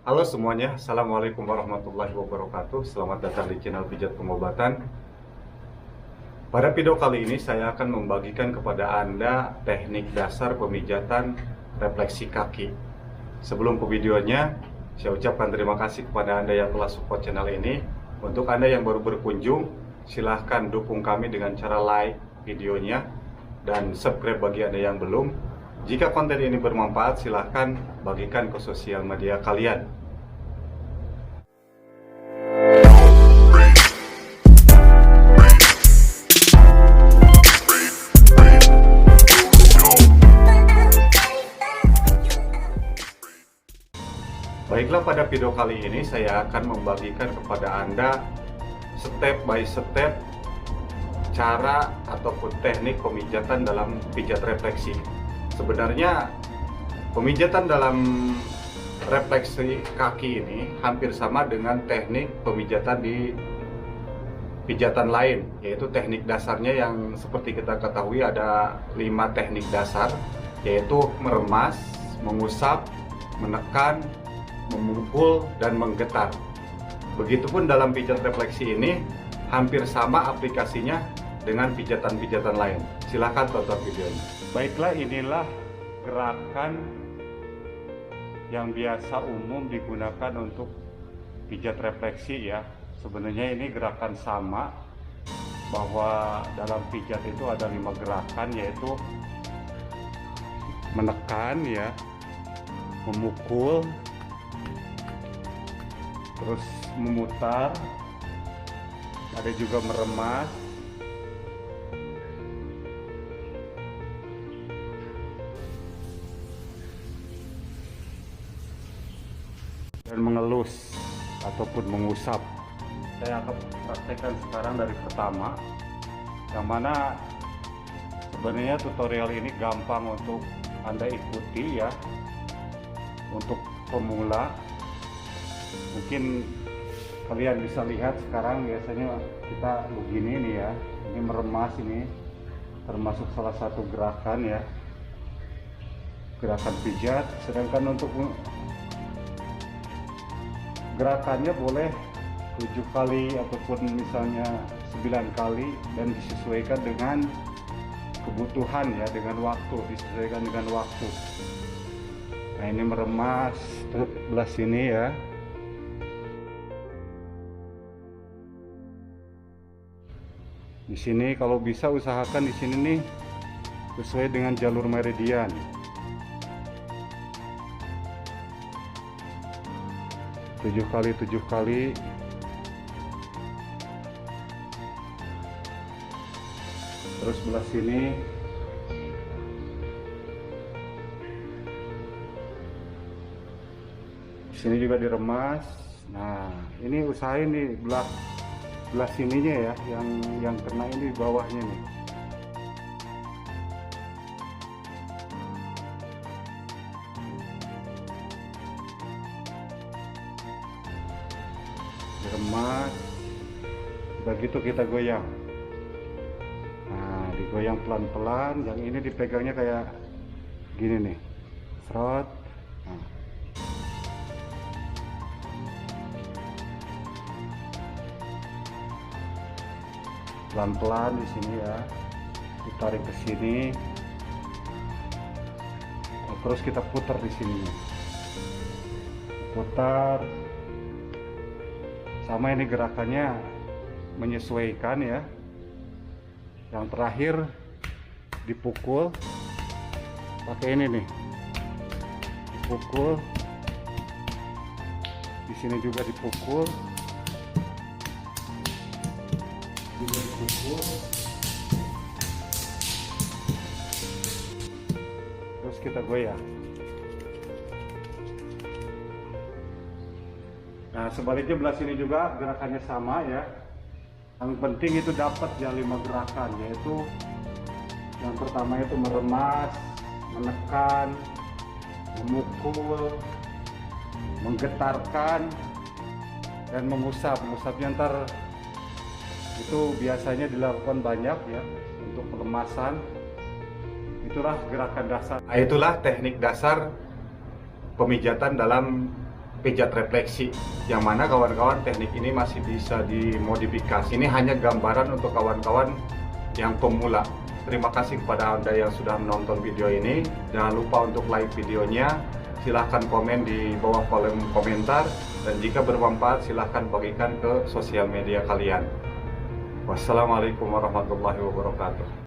Halo semuanya, Assalamualaikum warahmatullahi wabarakatuh. Selamat datang di channel Pijat Pengobatan. Pada video kali ini saya akan membagikan kepada Anda teknik dasar pemijatan refleksi kaki. Sebelum ke videonya, saya ucapkan terima kasih kepada Anda yang telah support channel ini. Untuk Anda yang baru berkunjung, silahkan dukung kami dengan cara like videonya dan subscribe bagi Anda yang belum. Jika konten ini bermanfaat, silahkan bagikan ke sosial media kalian. Baiklah, pada video kali ini saya akan membagikan kepada Anda step by step cara ataupun teknik pemijatan dalam pijat refleksi. Sebenarnya pemijatan dalam refleksi kaki ini hampir sama dengan teknik pemijatan di pijatan lain, yaitu teknik dasarnya yang seperti kita ketahui ada 5 teknik dasar, yaitu meremas, mengusap, menekan, memukul, dan menggetar. Begitupun dalam pijat refleksi ini hampir sama aplikasinya dengan pijatan-pijatan lain. Silahkan tonton videonya. Baiklah, inilah gerakan yang biasa umum digunakan untuk pijat refleksi ya. Sebenarnya ini gerakan sama, bahwa dalam pijat itu ada 5 gerakan, yaitu menekan ya, memukul, terus memutar, ada juga meremas, dan mengelus ataupun mengusap. Saya akan praktekkan sekarang dari pertama, yang mana sebenarnya tutorial ini gampang untuk Anda ikuti ya, untuk pemula. Mungkin kalian bisa lihat sekarang biasanya kita begini nih ya, ini meremas, ini termasuk salah satu gerakan ya, gerakan pijat. Sedangkan untuk gerakannya boleh 7 kali ataupun misalnya 9 kali, dan disesuaikan dengan kebutuhan ya, dengan waktu, disesuaikan dengan waktu. Nah, ini meremas sebelah sini ya. Di sini kalau bisa usahakan di sini nih sesuai dengan jalur meridian. Tujuh kali. Terus sebelah sini. Di sini juga diremas. Nah, ini usahain nih belah sininya ya, yang kena ini di bawahnya nih. Diremas, udah gitu kita goyang. Nah, digoyang pelan-pelan, yang ini dipegangnya kayak gini nih, serot. Nah. Pelan-pelan di sini ya, ditarik ke sini, terus kita putar di sini, putar. Sama ini gerakannya menyesuaikan ya. Yang terakhir dipukul pakai ini nih, dipukul di sini juga dipukul, juga dipukul, terus kita goyang. Nah, sebaliknya belah sini juga gerakannya sama ya. Yang penting itu dapat ya 5 gerakan, yaitu yang pertama itu meremas, menekan, memukul, menggetarkan, dan mengusap. Mengusapnya ntar itu biasanya dilakukan banyak ya untuk pelemasan. Itulah gerakan dasar. Itulah teknik dasar pemijatan dalam pijat refleksi, yang mana kawan-kawan teknik ini masih bisa dimodifikasi. Ini hanya gambaran untuk kawan-kawan yang pemula. Terima kasih kepada Anda yang sudah menonton video ini. Jangan lupa untuk like videonya, silahkan komen di bawah kolom komentar, dan jika bermanfaat silahkan bagikan ke sosial media kalian. Wassalamualaikum warahmatullahi wabarakatuh.